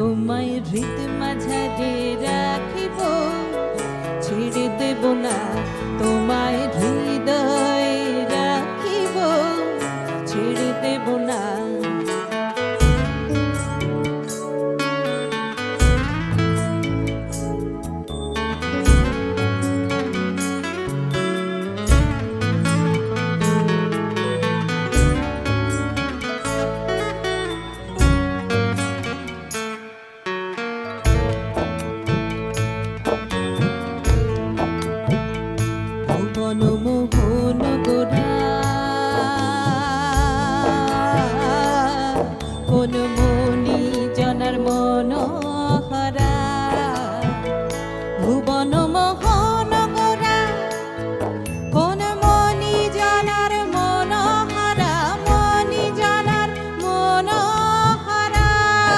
তোমায় হৃদ মাঝারে রাখিব, ছেড়ে দেব না তোমায় হৃদয়ে রাখিব, ছেড়ে দেব না। মনমোহন গোরা কোন মনি জনার মন